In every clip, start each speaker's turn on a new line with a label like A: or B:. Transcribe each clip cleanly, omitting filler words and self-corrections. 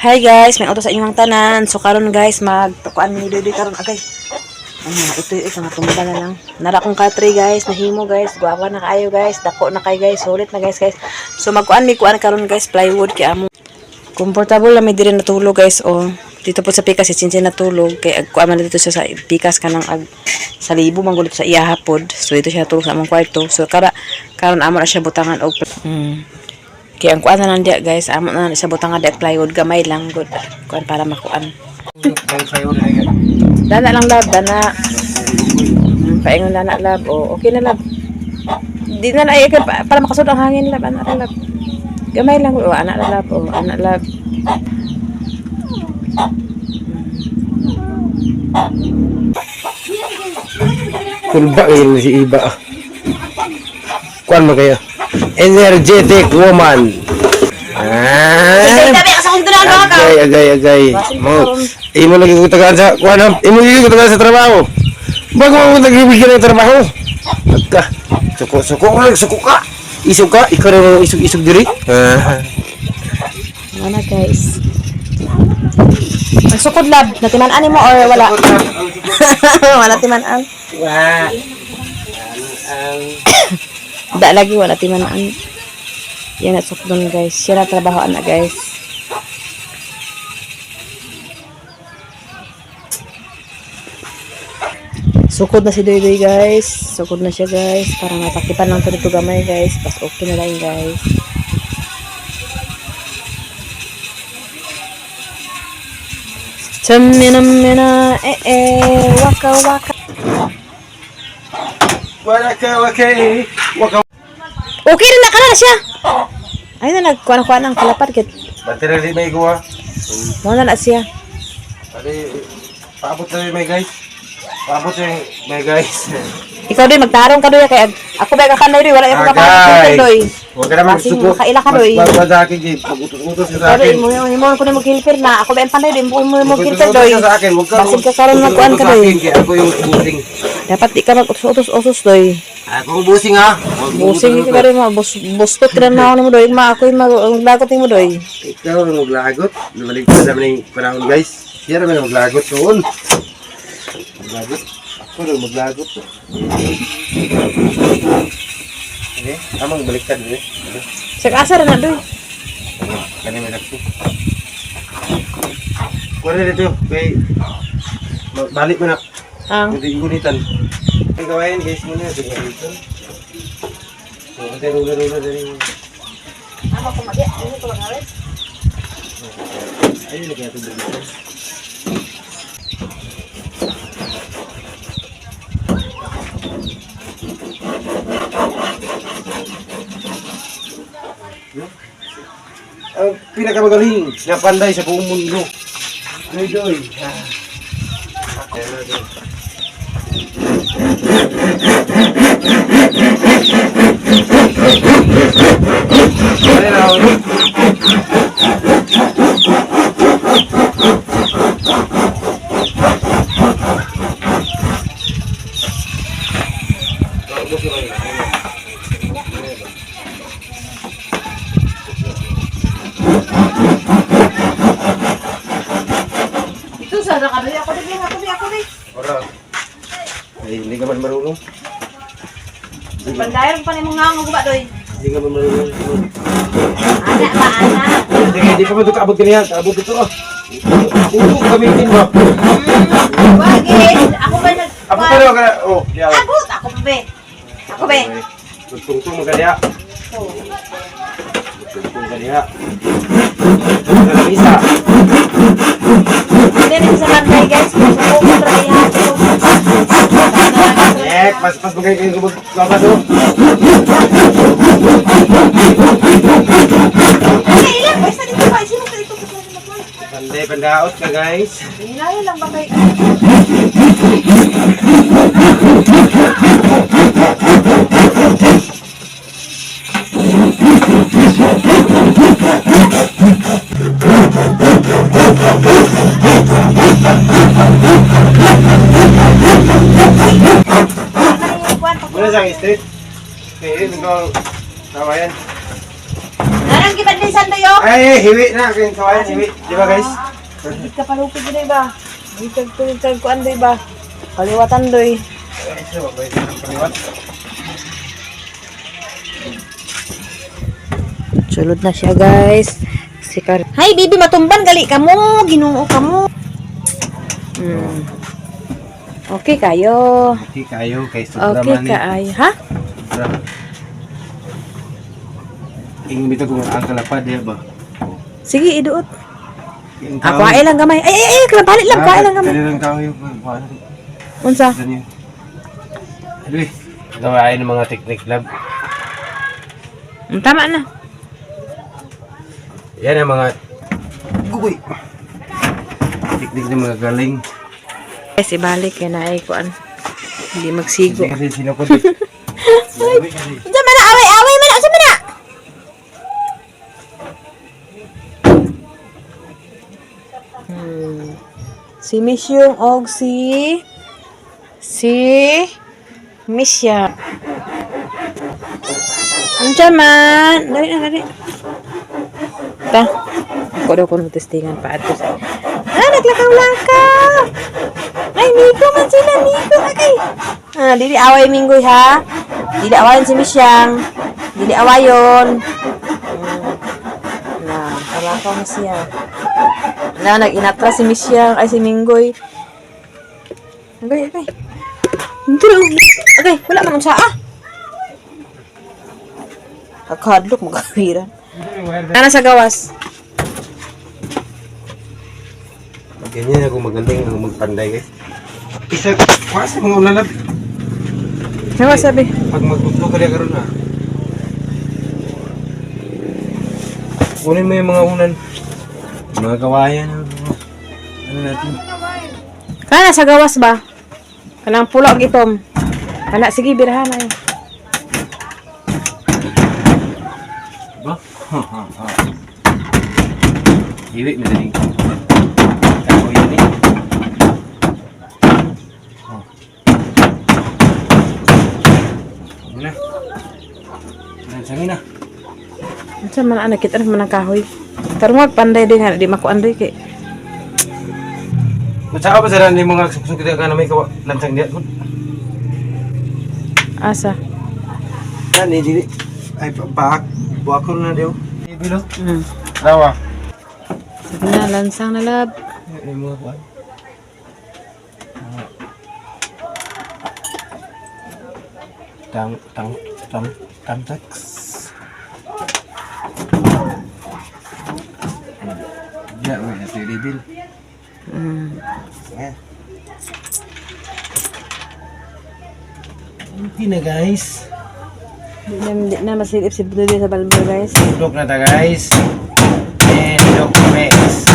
A: Hi guys, may utos sa inyong tanan. So karon guys, magpakuan ni Doy karon agay. Ito nga tumba na lang. Nara kong katri guys, nahimo guys. Guwapa na kaayo guys, dako na kay guys, sulit na guys. So magkuan karon guys, plywood kay amo. Comfortable na may diri natulog guys. O dito po sa pikas si Cincin natulog kay agkuan man dito siya sa pikas kanang sa libo manggulit sa iya hapod. So dito siya tulog sa among kwarto. So karon amo na siya butangan og kaya ang kuan na nandiya guys, amo na sa butang nga plywood gamay lang good. Kuan para makuan. Dana lang lab, dana. Paingon dana lab. O okay na lab. Di na ay para makasud ang hangin lab, ana lab. Gamay lang o ana lab, o ana lab.
B: Kulba yun si Iba. Kuan mo kayo? Energetic woman. Agay. Mo. Imo lagi ko tagaan sa kuan. Imo lagi ko tagaan sa trabaho. Bago mo nagbibigyan ng trabaho. Agka. Suko ka. Isog ka. Ikaw rin isog diri.
A: Mana guys. Ang sukod lab, natiman-an mo or wala? Wala timan-an. Da lagi wala timan-an. Yan at sukdon guys. Siya na trabahoan na guys. Sukod na si Doy guys. Sukod na siya guys. Para matakipan lang ito gamay guys. Pas okay na lang guys. Chamina waka.
B: Waka.
A: Okay rin na siya. Ay na nagkuan-kuan ng kalapad kit.
B: Battery rin may kuha.
A: Mo na siya.
B: Pare paabot na may guys. Paabot may guys.
A: Ikaw din magtarong ka doy kay ako ba ka kanoy wala ako kapag doy.
B: Huwag ka naman suko.
A: Makaila ka doy.
B: Wag sa akin gid. Pag-utos sa akin.
A: Mo ko na mag-hilper na. Ako ba ang panay din mo mag-hilper doy.
B: Sa akin, wag ka.
A: Basin ka karon magkuan ka doy.
B: Ako yung busing.
A: Dapat di ka mag-utos doy.
B: Ako busing ha.
A: Busing ka rin mo. Bustot ka na ako mo doy. Ako yung maglagot mo doy.
B: Ikaw ang maglagot. Nabalik ka naman yung panahon guys. Siya naman ang maglagot noon. Maglagot. Ako nang maglagot. Okay, tamang baliktad eh.
A: Sa kasar na doy.
B: Kani may dakto. Kuha dito kay balik mo na.
A: Ang
B: Hindi gunitan. Ay gawain guys muna dito. So, ante rula dari.
A: Ama ko magi, ano to nga res?
B: Ayun lagi ato dito. Ang pinakamagaling na panday sa buong mundo. Doy.
A: Ito sa ka doy ako di.
B: Ora. Ay, hindi ka man marunong.
A: Bandayan pa ni mo nga guba doy.
B: Hindi ka man marunong.
A: Ana ba ana?
B: Hindi pa man ito kaabot ka niya. Kaabot ito ah. Ito gamitin mo.
A: Bagay, ako ba nag
B: Abot ka rin ka. Oh, diyaw.
A: Abot ako be. Ako be.
B: Tungtung ka niya.
A: Oh.
B: Tungtung ka niya. Isa.
A: Hindi rin sa barangay guys. Gusto ko try ha.
B: Pas bagay kayo subot labas oh.
A: Ay, ilan basta dito pa. Sino ka dito?
B: Pandaot ka guys.
A: Ilayo lang ba kay
B: Muna sa street. Okay, ito tawayan.
A: Narang Lagi ba din santo yo?
B: Ay, hiwi na. Kaya kawayan, hiwi. Di ba guys?
A: Hindi ka palupig din ba? Hindi ka kuan din ba? Kaliwatan doy.
B: Ito, pwede ng paliwat.
A: Sulod na siya guys. Hi bibi, matumban gali ka mo. Ginoo ka mo. Okay kayo.
B: Okay kayo, kay sobra
A: Okay
B: man eh.
A: kaayo. Ha?
B: Sobra. Ingin bitaw kung ang kalapad, di ba?
A: Sige, iduot.
B: Yung
A: Ako ay lang gamay. Ay, balit lang, kain lang gamay.
B: Kanilang kahoy.
A: Unsa?
B: Ganyan. Aduh, gawain ng mga technique lab.
A: Tama na.
B: Yan ang mga gugoy. Technique ng mga galing.
A: Guys, ibalik kaya na ay kuan. Hindi magsigo.
B: Kasi sinukod.
A: Unsa man na away man unsa man na? Si Misyong og si Misya. Unsa man? Dali na, dali. Ta. Ako daw ko testingan pa ato. Naglakaw-lakaw. Ay, Miko man sila, Miko. Okay. Dili away Minggoy ha. Dili awayon si Misyang. Dili awayon. Kalakaw na siya. Nag-inatra si Misyang. Ay, si Minggoy. Okay. Hindi lang. Okay, wala man ang saa. Kakadlok, magkakiran. Nana sa gawas.
B: Ganyan ako magaling ako magpanday guys. Isa, kwasa mga ulalab.
A: Ano sabi?
B: Pag magtutlo ka karon na. Kunin mo yung mga unan. Mga kawayan. Ano natin?
A: Kana sa gawas ba? Kanang pulo ang itom. Kana, sige, birahan na yun.
B: Ba? Hiwi na din. Ako yan eh. Ano na? Sangin na.
A: Unsa man ana kita man ang kahoy. Tarong magpanday din nga di makuanday kay.
B: Matsa ba sa rin mga suksong kita ka na may lansang diyan?
A: Asa?
B: Yan, hindi. Ay, buwak ko na diyo. Ibilo?
A: Mm.
B: Rawa.
A: Sige na, lansang na lab.
B: Ay, mga buwan. Tamtax. Ya, may ito yung reveal. Yan. Hindi na guys.
A: Di na masilip si Budodi sa balbol guys.
B: Look na ta guys. And look mix.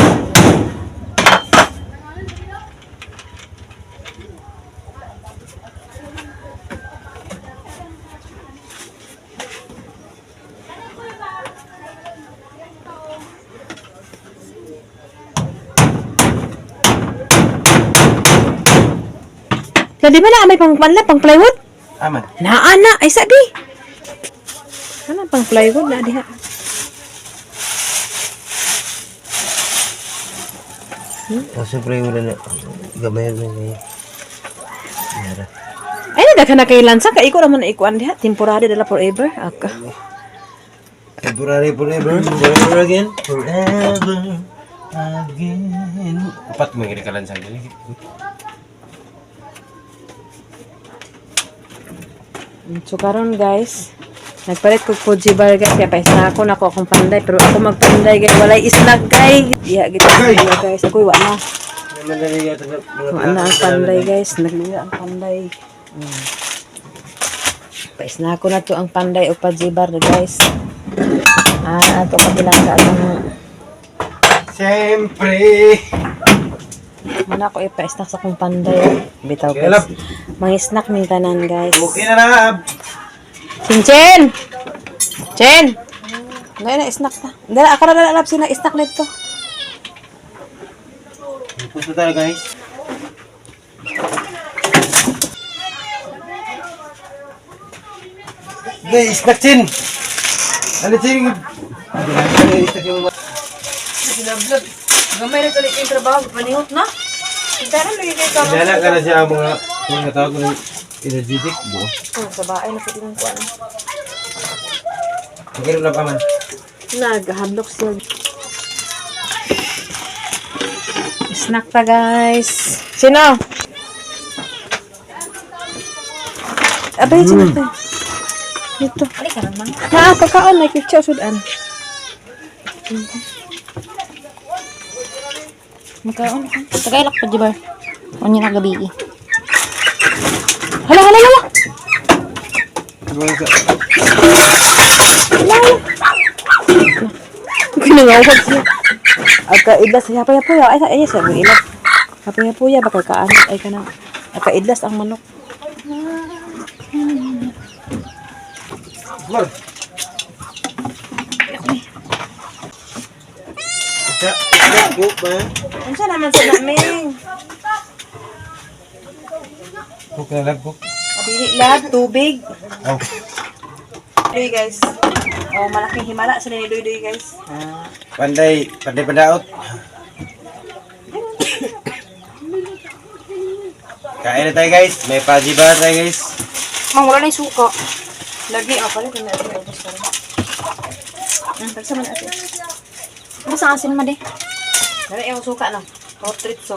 A: Di ba na may pang plywood?
B: Aman.
A: Naa na, ay sabi. Ano pang plywood na diha?
B: Siyempre wala na. Gamay na niya.
A: Ay, nagka na kay lansa. Kaiko naman na ikuan diha. Temporary dala forever. Aka.
B: February forever. Forever again. Forever again. Apat mo yung kinikalan sa akin.
A: So karon guys, nagpalit ko Fuji bar guys, kaya paisa ako nako akong panday, pero ako magpanday guys, walay snack guys. Iya gitu guys, ako wala. Wala ang panday guys, nagluya ang panday. Paisa ako na to ang panday o Fuji bar guys. Ato kabilang ka atong
B: Siyempre.
A: mana ako ipa-snack sa akong panday. Bitaw guys. Mga snack ning tanan guys.
B: Okay na Rab.
A: Chen! Chen! Ngayon na snack ta. Dala ako na lalap sina snack nito.
B: Puso tayo guys. Guys, snack Chin. Ano Chin?
A: Sinablog. Gamay na tuloy yung trabaho. Panihot na. Pero lagi kayo ka.
B: Dala ka na siya mga tawag ng energetic.
A: Sa bahay na pwede ng kuwan.
B: Magkano na pa man?
A: Naghandok siya. Snack ta guys. Sino? Abay, sino to? Ito.
C: Ali ka naman.
A: Pagkaon. May picture sudan.
C: Magkaon ka. Tagaylak pa, Jibar. Ano yung nagabi eh.
A: Hala, hala, hala. Kinangawag siya. Agka-idlas. Hapaya-puya. Ay, siya. Ilas. Hapaya-puya. Baka kaanit. Ay, kanang. Agka-idlas ang manok.
B: Mal. Cook ba?
A: Ano siya naman sa naming?
B: Cook na lang, cook.
A: Abili lahat. Tubig.
B: Oh.
A: Doy guys. Oh, malaking himala sa ni Doy guys.
B: Panday padaot. Kain na tayo guys. May pajiba tayo guys.
C: Mang, wala na yung suka.
A: Lagi pala kung natin ubos pa rin. Tagsa man natin.
C: Ano sa asin mo, de?
A: Dali yung suka no. Portritso.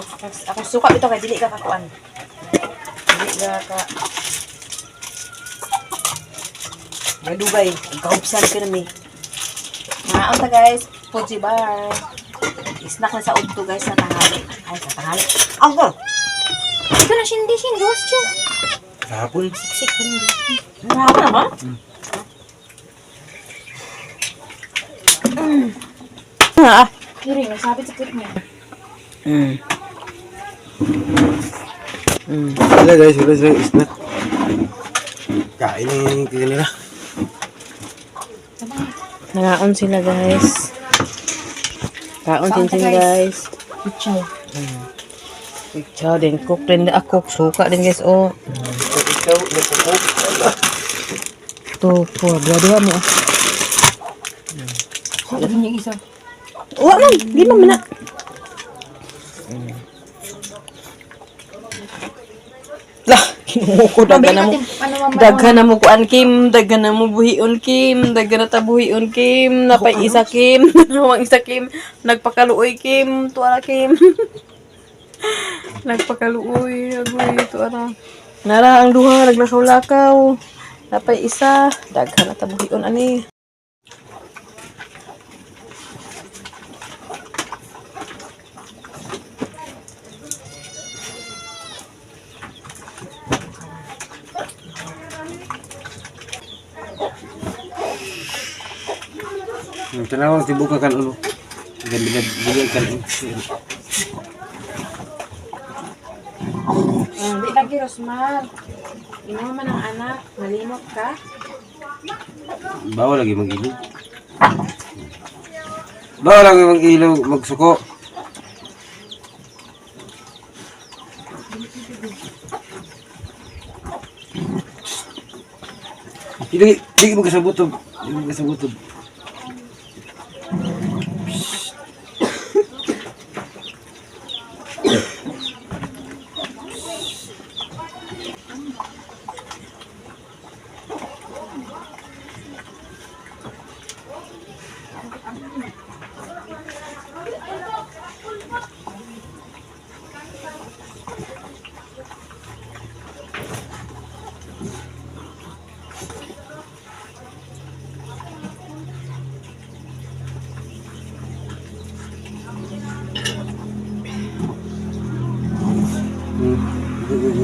A: Akong suka dito kay dili ka kakuan. Dili ka may dugay. Kaupsan ka na mi. Naon ta guys. Puji bar. Snack na sa udto guys sa tanghali. Ay sa tanghali. Angko.
C: Ito na sindi, gawas dyan.
B: Kahapon.
C: Siksik pa rin dito.
A: Marami naman.
C: Kiri, nagsabit sa kiri niya.
B: Wala guys, wala sila snack. Kain na yung kanila.
A: Nangaon sila guys. Kaon din sila guys.
C: Pichay.
A: Ikaw din. Cook din. Cook. Suka din guys. Oh.
B: Ikaw, nagkukuk.
A: Ito po. Dua-dua mo.
C: Sabi niya isa.
A: Uwa man. Lima man na. Lah. Kinuko. Dagan na mo. Dagan na mo kuan Kim. Dagan na mo buhion Kim. Dagan na tabuhion Kim. Napay isa Kim. Nawang isa Kim. Nagpakaluoy Kim. Tuwala Kim. Nagpakaluoy. Agoy. Tuwala. Nara ang duha. Naglakaw-lakaw. Napay isa. Dagan na tabuhion ani.
B: Tinawag tibuka kan ulo. Ganda kan.
A: Hindi lagi Rosmar. Ino man ang anak. Malimot ka.
B: Bawal lagi mag-ilog. Bawal lagi mag-ilog, magsuko. Hindi mo kasabutob. Hindi mo kasabutob.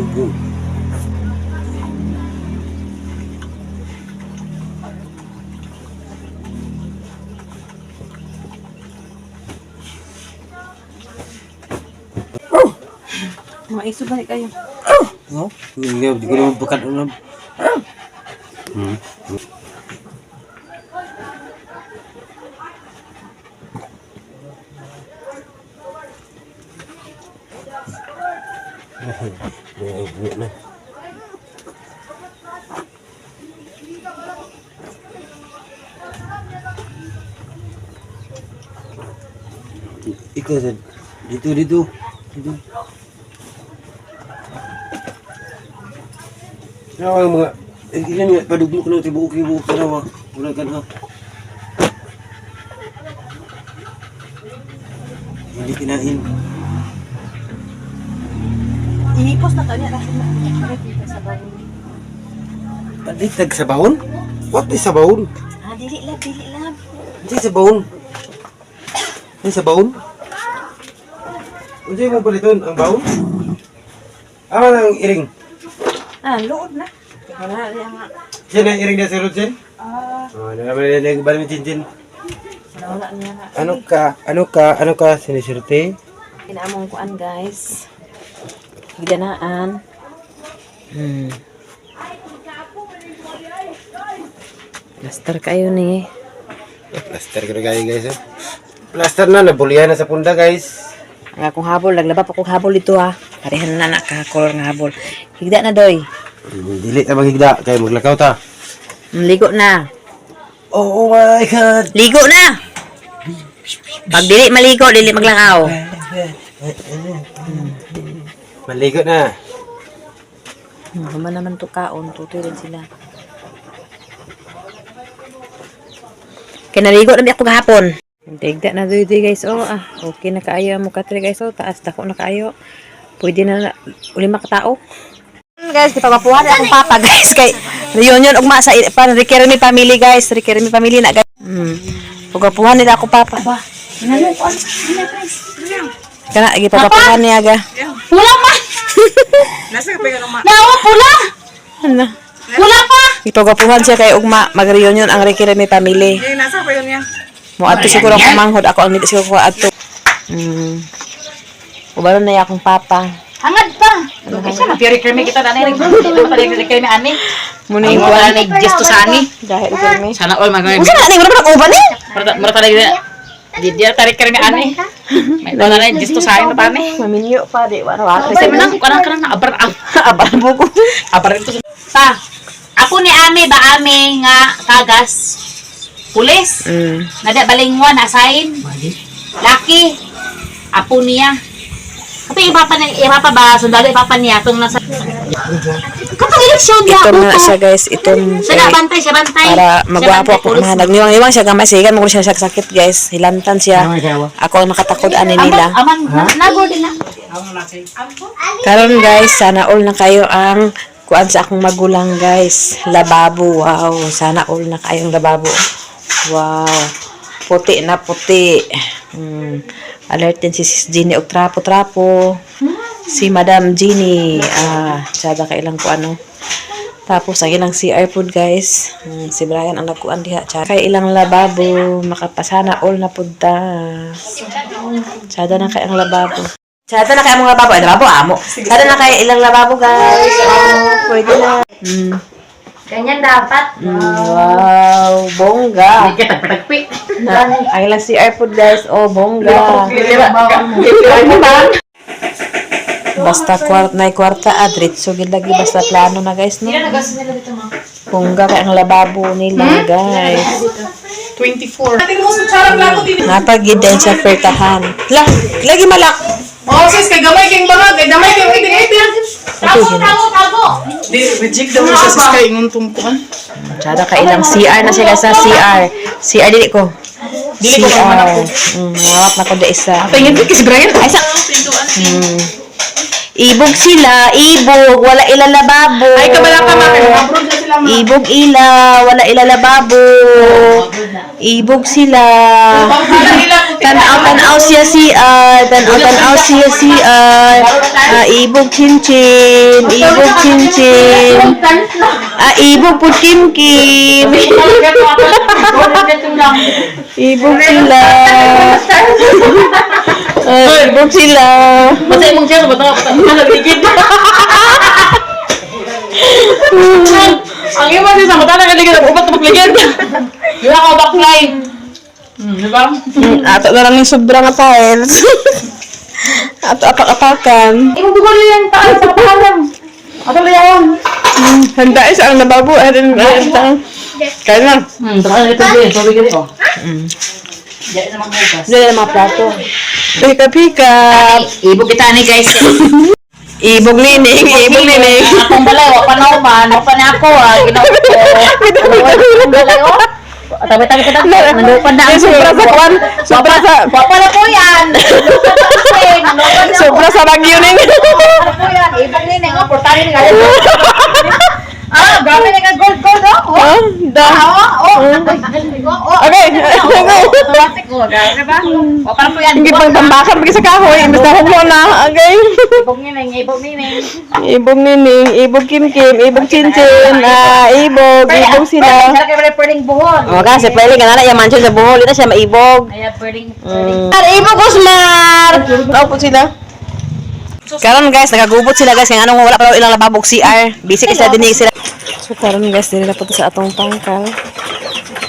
B: Go.
A: Mga iso balik kayo.
B: No? Hindi ko naman bukat ulam. Na. Ikaw Dad. Dito. Nawa ang mga ilan nga paduglo ko ng tibuok-ibuok ka nawa. Wala ka na. Hindi kinain.
A: Inipos na kanya kasi nakikita sa bawon.
B: Palitag sa baon? What is sa baon?
A: Ah, dili lang.
B: Hindi sa baon. Hindi sa baon? Hindi mo paliton ang baon? Aman ang iring.
A: Ah, lood na. Wala nga.
B: Siya na iring na si Rodsen?
A: Ah,
B: Naman na nagbalim yung cincin.
A: wala niya nga.
B: Ano ka, sinisirte?
A: Kinaamong kuan guys. Higanaan. Plaster kayo ni.
B: Plaster ka na kayo guys. Plaster na, nabulihan na sa punda guys.
A: Ang akong habol, naglaba pa akong habol dito ha. Parehan na nakakolor ng habol. Higda na doy.
B: Dili ta maghigda, kaya maglakaw ta.
A: Ligo na.
B: Oh my God!
A: Ligo na! Pag dili maligo, dili maglakaw.
B: Maligo na.
A: Huma naman to kaon, tutoy rin sila. Kaya naligo na ako gahapon. Tigda na doy guys, oh okay na kaayo mo katri guys, oh taas dako na kaayo. Pwede na uli makatao. Guys, gipagapuhan akong papa guys kay reunion ugma sa pan Riquelme family guys, Riquelme family na guys. Pagapuhan nila ako papa. Ba. Kana gipagapuhan niya ga.
C: Pula pa!
D: Nasa ka pa ma.
C: Nawa, pula!
A: Ano?
C: Pula pa!
A: Gipagapuhan siya kay ugma mag-reunion ang Riquelme family.
D: Eh, nasa pa yun niya.
A: Mo adto siguro ako manghod ako ang nito siguro ko adto. Ubaron na akong papa.
C: Hangad pa! Kasi na pure krimi kita dani. Dito pa rin krimi ani.
A: Muna yung
C: Wala na gesto sa ani.
A: dahil Riquelme.
C: Sana all magay.
A: Unsa na ni wala pa uban ni?
C: Mura talaga di dia tarik krimi ani. May wala na gesto sa ani tani.
A: Maminyo pa di wala.
C: Kasi menang kana abar
A: Abar buko.
C: abar ito. Pa. Ako ni Ami ba Ami nga kagas. Pulis. Nada balingwan asain. Laki. Apo niya. Tapi iba pa ba sundalo iba pa niya tong nasa kapag eleksyon niya
A: Ito na siya guys, itong
C: siya bantay
A: para magwapo ako mahanag. Niwang siya gamay sigan mo siya sakit guys. Hilantan siya. Ako ang nakatakod ani nila.
C: aman nago din na
A: Karon guys, sana all na kayo ang kuan sa akong magulang guys. Lababo, wow. Sana all na kayong lababo. Wow. Puti na puti. Alertin si Sis Jenny og trapo-trapo. Si Madam Jenny, tsada kailang ko ano. Tapos ang ilang CR food guys. Si Brian ang nagkuan diha. Kay ilang lababo, makapasana all na pud ta. Tsada na kay ang lababo. Tsada na kay ang lababo. Ay, lababo amo. Tsada na kay ilang lababo guys. Pwede na.
C: ganyan dapat
A: Wow, bongga.
C: kita patagpi
A: Ang ilang CR food guys. Oh, bongga. Basta kwarta adritso gid lagi basta plano na guys no. Bongga kay ang lababo nila guys.
D: 24. Ating mo sa charang lato din.
A: Napagid din sa pertahan. Lagi malak.
D: Oh, sis, kay gamay kay mga, kay gamay kay itin-itin.
C: tago
D: Di, reject daw sa sis kay ingon tumpuan.
A: Tsada ka ilang CR na sila sa CR. CR dili ko.
D: Dili ko
A: CR.
D: man ako.
A: Ngawat na ko da isa.
D: Tingin ko si Brian.
A: Ay sa. Ibog sila, ibog, wala ila lababo.
D: Ay, kabala ka mga abroad na sila mga.
A: Ibog ila, wala ila lababo. Ibog sila. Tanaw siya CR, tanaw siya CR. Ibog chinchin, ibog chinchin. Ibog po kim-kim. Ibog sila. Ibog sila.
C: Masay mong siya ba nagligid ang iba din sa mata nagligid upat magligid wala ka backline diba?
A: Ato na lang yung sobrang tiles. Ato apak-apakan.
C: Ibubugol yan tayo sa kapalan ato ba yan?
A: Handa isa ang lababo. Kaya na.
C: Saka ito din, sabi ka rin Diyan na maghugas.
A: Dili na mga plato. Pika-pika.
C: Ibog kita ni guys.
A: Ibog nining, ibog nining.
C: Akong balay, wala pa na uman. Wala pa na ako ginawa ko. Akong balay tabi-tabi kita. Nanupan na ako.
A: Sobra sa kwan. Sobra sa...
C: Wala na po yan.
A: Sobra sa bagyo ning.
C: Wala po yan. Ibog ni nga. Portali ni nga. Grabe na nga gold oh.
A: Okay.
C: Automatic ko. Grabe ba? Wala pa na po yan.
A: Hindi pang tambakan pag sa kahoy. Imbes na humo na. Okay.
C: Ibog ni Neng.
A: Ibog nining, ibog kim-kim, ibog chin-chin, ibog sila.
C: Sila kayo pwedeng buhon.
A: O kasi pwede ka na yung mansion sa buhol. Ito siya maibog.
C: Ayan, pwedeng.
A: Ibog Osmar! Naupot sila. Karon guys, nagagubot sila guys. Kaya anong wala pa ilang lababog CR. Busy kasi dinig sila. So karon guys, dili na po sa atong tangkal.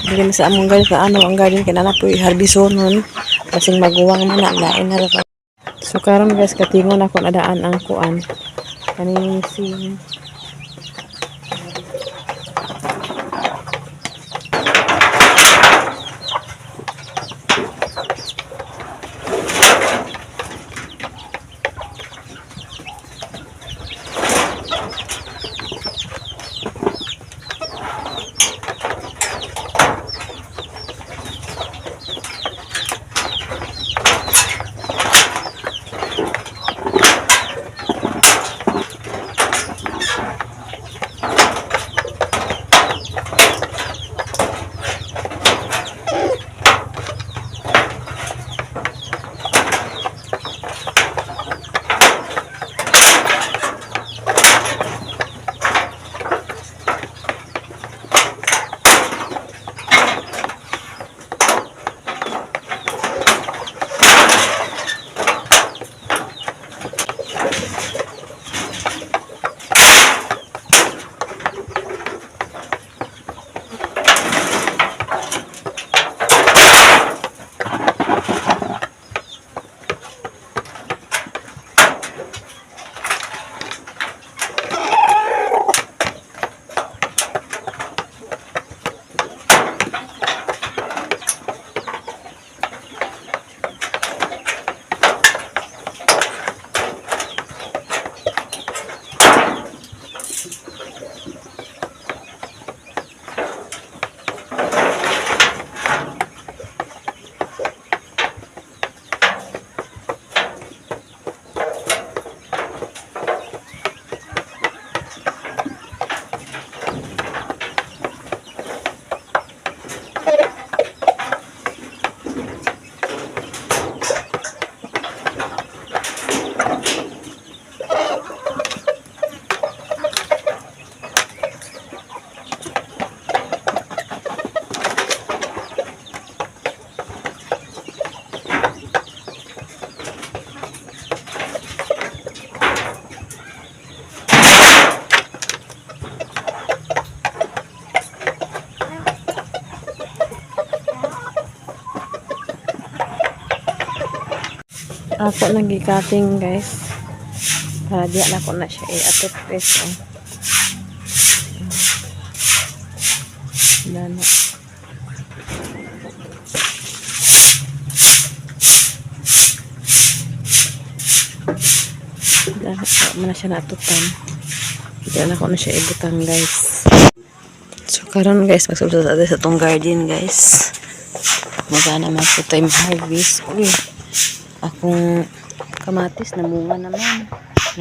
A: Dili na sa among guys na ano ang garden kaya na po harbisonon. Kasing maguwang man na lain na ra. So karon guys, katingon ako nadaan ang kuan. Kaning sing. Ako nang gi-cutting guys. Para di na ko na siya i-atip peso. Dana. Dana ko na siya natutan. Di na ko na siya ibutang guys. So karon guys, magsulod sa tong garden guys. Magana man po time harvest. Uy. Akong kamatis na bunga naman.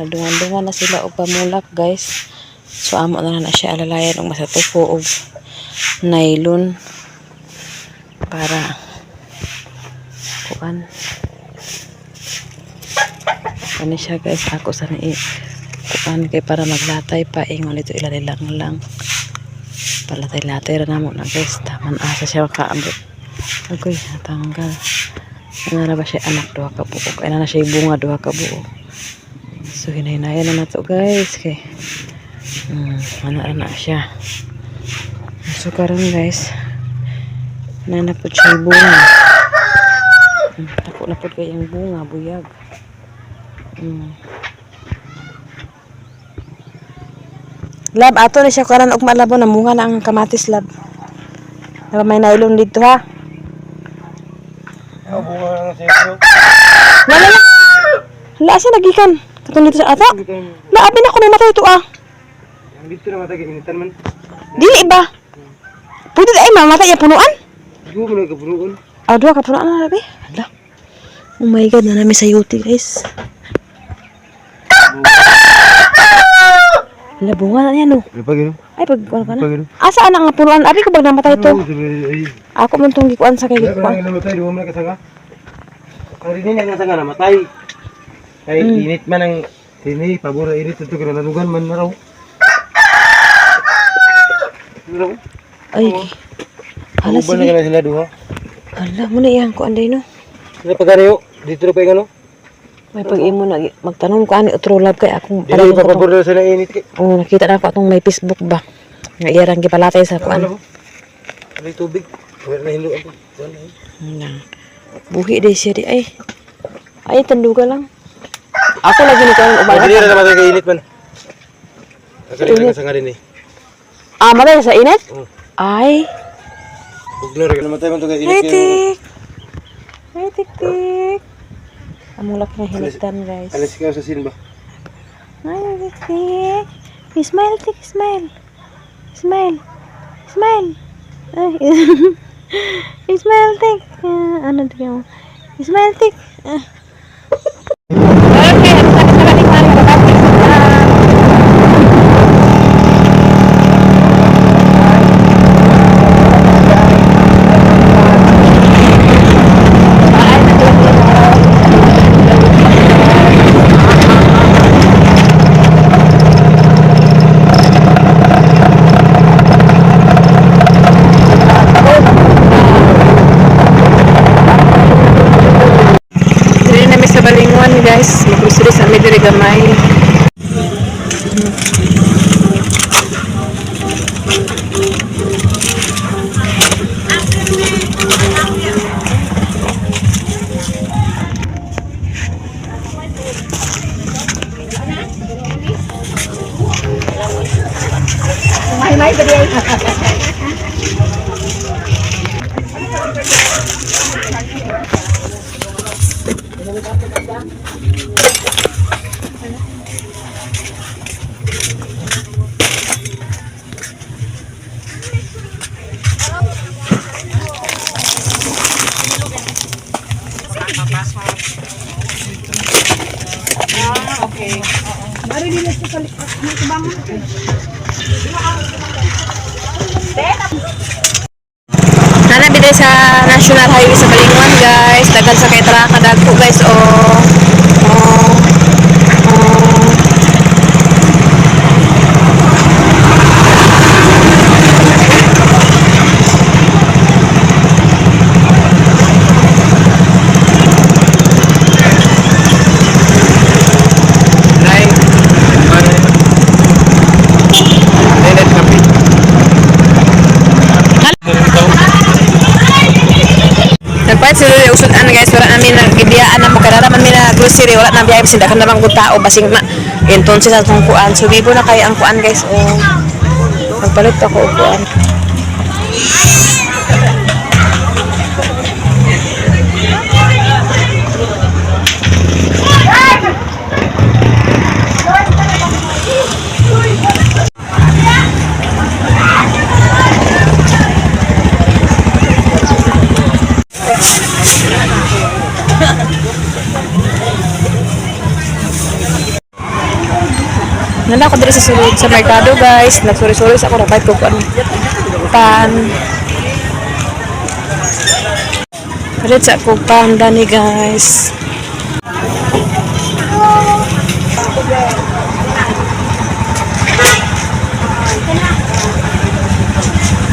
A: Nadungan-dungan na sila og pamulak guys. So amo na siya alalayan og masatuko og nylon para kuan. Ano siya guys, ako sana kuan kay para maglatay pa ingon ito ilalilang lang. Palatay-latay ra namo na guys. Taman asa siya makaambot. Agoy, natanggal. Ano na ba siya anak duha ka buok? Ano na siya bunga duha ka buok? So hinay-hinayan na to guys kay ano na siya. So karon guys, nanapod siya bunga. Tako na pod kay yung bunga buyag. Lab ato na siya karon og malabo na bunga na ang kamatis lab. May nylon dito ha.
B: Abo nga siya.
A: Wala na. Hala, asa nagikan? Katong dito sa ata? Naabi na ko na matay ito ah.
B: Ang dito na matay initan man.
A: Dili ba? Pwede na ay mamatay yung punuan?
B: Dugo mo na kapunuan.
A: Dua ka punuan na labi. Hala. Oh my God, na namin sa yuti guys. Hala, bunga na yan oh.
B: Ano pa gino?
A: Ay, pagkuhan ka na.
B: Pagano?
A: Asa na nga punuan? Abi ko bag namatay ito.
B: Ay.
A: Ako man itong gikuan sa kay
B: Kaya
A: gikuan.
B: ka namatay, di mo na kasanga. Ang rin niya nga sanga namatay. Kay init man ang sini, pabor init ito kaya nanugan man na raw. Ano?
A: Ay. Hala,
B: Uban na
A: sige.
B: ka na sila duha.
A: Hala, muna yan ko anday no.
B: Sila pagkarayo, dito na pa yung ano?
A: May pag-imo na magtanong ko ani true love kay akong
B: Dili
A: palagay ko
B: papabor
A: to.
B: na sila init kay.
A: Oh, nakita na ako atong may Facebook ba. Nga iyarang gipalatay sa kuan.
B: Ano? Ano yung tubig? Wala na hinuan ko. Wala na.
A: Nang. Buhi day siya di ay. Ay tanduga lang. Ako lagi ni kuan ubang.
B: Dili na namatay kay init man. Nakalit na kasanga rin eh.
A: Ah, matay sa init?
B: Oo.
A: Ay.
B: Buglo rin namatay man to kay init.
A: Hey,
B: kaya-
A: tik. Hey, tik, tik. Among laki ng hinitan, guys.
B: Alis ka sa sin ba?
A: Ay, tik, tik. Smile, tik, smile. Smile. Smile. Ay. Smile, tik. Ano tik mo? Smile, tik. Okay, ano sa kasalaning hari ko dapat? Dili na sa Balingwan guys, mag-grocery sa Midiri Gamay. Nanabili sa National Highway sa Balingwan guys. Dagan sa kay traka dagko guys oh.
B: Nine. Nenet kapi.
A: Nagpahit sila yung usudan guys. Wala namin nagibiyaan na makararaman min na grocery. Wala na biyay. Sindakan naman kung tao. Basing ma. Entonces sa itong kuan. So bibo na kayo ang kuan guys. Oh. Magpalit ako o kuan. Nanda ako dito sa sulod sa merkado guys. Nagsuri-suri sa ako. Napahit ko kuan. Pan. Palit sa ako pan dani guys.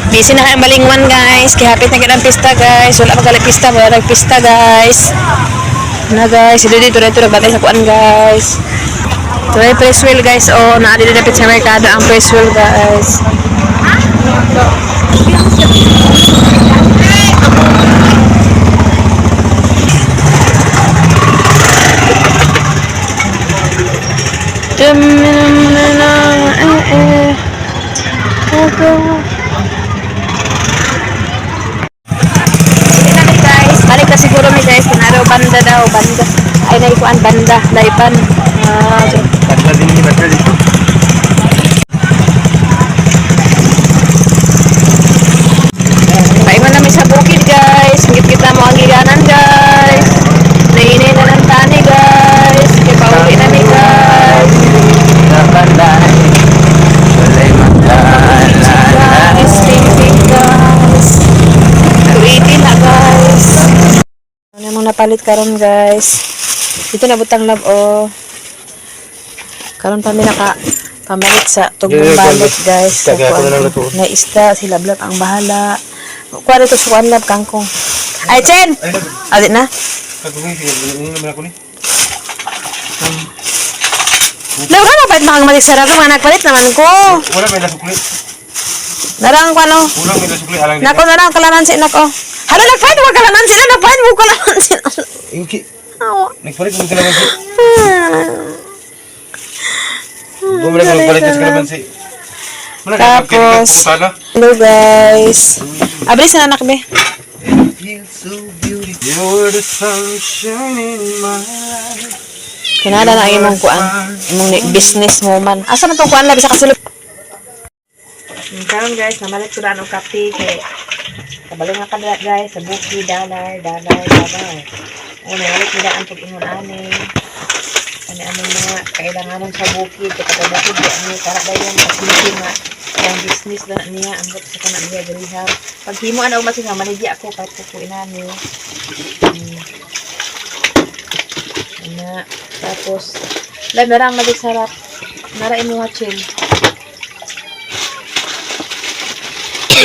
A: Busy na kayong Balingwan guys. Kihapit na kitang pista guys. Wala magalit pista. Wala nagpista guys. Na guys. Dito nagbatay sa kuan guys. Ito ay press wheel guys. Oh, naali na dapit sa merkado ang press wheel guys. Sige na guys. Balik na siguro siguro mi guys, kinaro banda daw, banda. Ay, naikuan banda, daipan. So,
B: Banda din ni banda dito.
A: paiman namin sa bukid guys. Ngit kita mo ang giganan guys. Nainay na ng tani guys. Kaya pauwi namin guys.
B: Sa banda. Walay magdala.
A: Guys, thank guys. Tuwiti na guys. Ano mong napalit karon guys. Dito na butang lab oh. Karon pa mi naka pamalit sa tugong balot guys.
B: Kaya ako na lang luto.
A: Na isda sila blab ang bahala. Kuha dito sa one lab kangkong. Ay Chen. Alit na.
B: Kagawin sige, naman ako ni.
A: Lawa na pa mahal malik sarap mga nagpalit naman ko.
B: Wala may nasukli.
A: Narang ko ano.
B: Ulang may nasukli alang
A: Nako narang kalamansi nako. Hala nagpalit mo kalamansi na nagpalit mo kalamansi.
B: Inki.
A: Awa.
B: Nagpalit mo kalamansi. Bumalik mo nagpalit sa kalamansi.
A: Tapos, hello guys. Abris na anak be.
B: You're the sunshine in my life.
A: Kinala na imong kuan, imong business mo man. Asa man tong kuan labi sa kasulod? Karon guys, namalit ko na ang kape kay kabalo nga kada guys sa buki dollar. Ay namalit nila ang pag-ingon ani. Ano mga kailanganon sa bukid kay kada bukid di ani para dayon kasi nga ang business na niya ang bot sa kana niya diriha. Pag himo ana umas nga manigi ako kahit ko inani. Na tapos lamerang magisarap nara imo chill.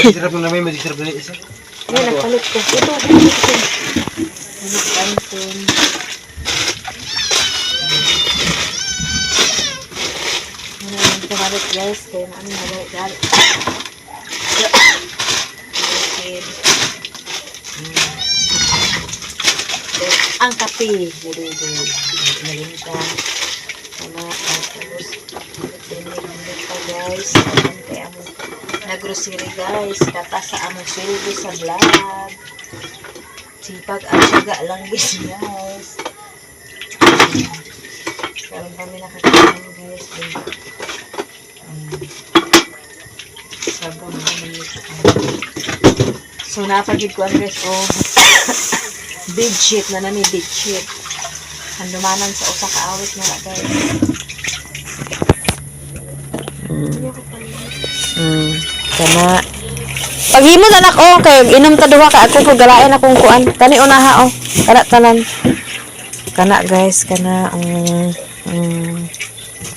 B: Sarap na may masisarap na isa.
A: Yan nagpalit ko. Ito. Kanton. Ano yung tumalit guys kaya na aming nabalik. Ang kape. Nalinta. Tapos nalinta pa guys. Kaya mo nag-grocery guys. Tapos sa among sweldo sa vlog. Sipag at syaga lang guys. Karoon kami nakakain guys. Sabon naman ito. So napagid ko ang guys. Oh. Bedsheet na namin, bedsheet. Handumanan sa usa ka awit na guys. Kana. Paghimo na nak oh, kay inom ta duha ka ako kung galain akong kuan. Kani unaha oh. Kana tanan. Kana guys, kana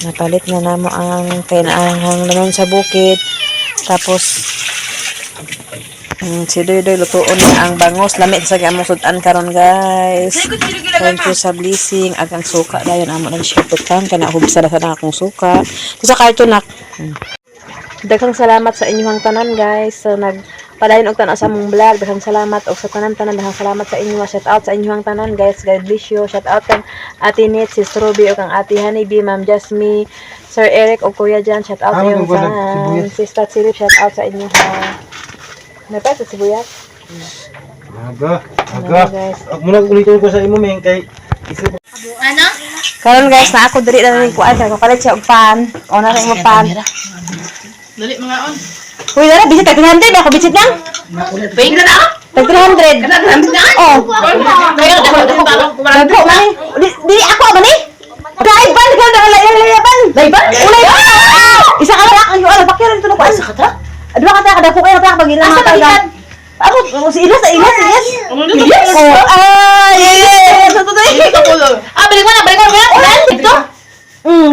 A: napalit na namo ang kainahang naman sa bukid. Tapos si Doy lutuon na ang bangos lamit sa gamong sudan karon guys. Thank you sa blessing agang suka dayon amo nang share kana hubsa na sana akong suka. Sa karton nak. Daghang salamat sa inyong tanan guys. So nagpadayon og tan-aw sa mong vlog. Daghang salamat og sa tanan-tanan. Daghang salamat sa inyo. Shout out sa inyong tanan guys. God bless you. Shout out kang Ate Nit, si Ruby og kang Ate Honeybee, Ma'am Jasmine, Sir Eric og Kuya Jan. Shout out sa inyong tanan. Sister Silip, shout out sa inyo ha. Napa sa sibuyas?
B: Aga.
A: guys.
B: Ako muna ulitin ko sa imo meng kay
C: Ano?
A: Karon guys, na ako diri na ning kuan kay kapalit siya og pan. O na rin mo pan.
D: Dali mga on.
A: Uy, dara bisit 300 ako bisit nang.
C: Pwing na na?
A: Tag 300. Oh.
C: Kaya dako
A: Dagko man. Di ako man ni. Dai ban ka na layaban. Dai ban. Ulay. Isa ka lang ang yuala pakiran to ko. Isa ka ta? Adwa ka ta kada ko kaya pa pag ilang mata ka. Ako si Ilas. Ilas. Oh, ay. Sa to dai.
C: Balik mo na. Ito?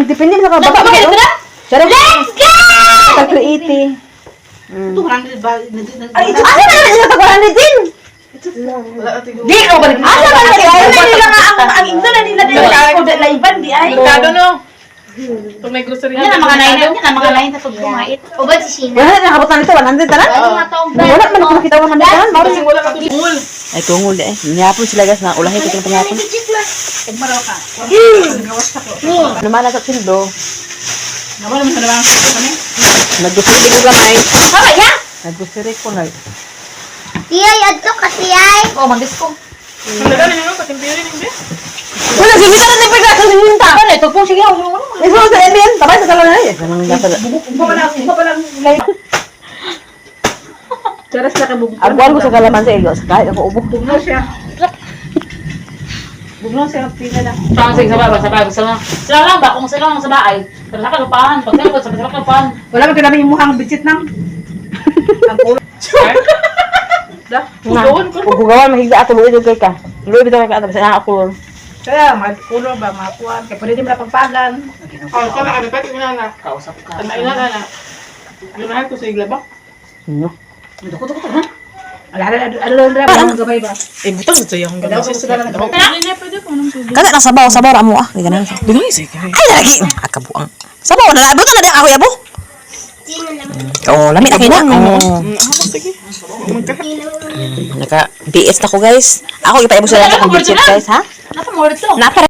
A: Depende sa baba ba kayo. Let's go! Tag 380.
D: 200 ba?
A: Ay, ito asa na sila tag 100 din. Di ko balik. Asa ba na nila nga ang ito na nila din ko laiban di ay.
D: Kado no. Ito may grocery
C: Yan ang mga lain. Yan ang mga lain sa pagkumait. O ba si Sina?
A: Wala na nakabutan nito 100 tanan. Wala man ako nakita 100 tanan. Mao
D: Kasi wala ka tungol.
A: ay tungol di eh. Nyapon sila guys na ulahi ko ng pangapon.
D: Pagmaraw ka.
A: Naman sa sildo.
D: Nawala mo sa labang kami.
A: Nagdusiri ko gamay.
C: Tama ya?
A: Nagdusiri ko na.
C: Tiyay, adto kasi ay.
A: Oh, magdisko.
D: Halaga na nyo, patimpirin yung bes.
A: Wala, sige ka na ni Pagka sa siminta.
C: Ano, ito po, sige.
A: Ito sa Edwin, tabay sa talon na eh.
D: Umpa pa lang. Charas na kabugong.
A: Arguan ko sa kalaman sa iyo, sa kahit ako ubok.
D: Bugno siya. Bugno siya, pina lang.
C: Sige, sa bahay. Sila lang ba? Kung sila lang sa bahay. Sila sa kalupahan. Pag sila sa kalupahan.
D: Wala ba kailangan yung mukhang bitsit nang? Ang ulo. Da, pudoon ko.
A: Kung gawan, mahigda ato, luwi doon kay ka. Luwi doon kay ka, tapos na ako.
D: Kaya, magpulo ba, makuha. Kaya pwede din na pagpagan. Oh, kaya nakalipat ko na.
C: Kausap ka.
D: Tanayin na. Lunahan ko sa igla ba?
A: No.
C: Dukot, ha?
D: Ano lang ang gabay ba?
E: Eh, butang ito yung
D: Daw ko sila lang.
A: Kada na sabaw, sabaw ramo ah. Di ganun.
E: Dugay, sige.
A: Ay, lagi. Akabuang. Sabaw na, buto na din ako yabo. Oh, lamit na kayo na. Oh.
E: Sige.
A: Naka BS na ko guys. Ako ipaibo sila sa budget guys ha.
C: Napa mo ito?
A: Napa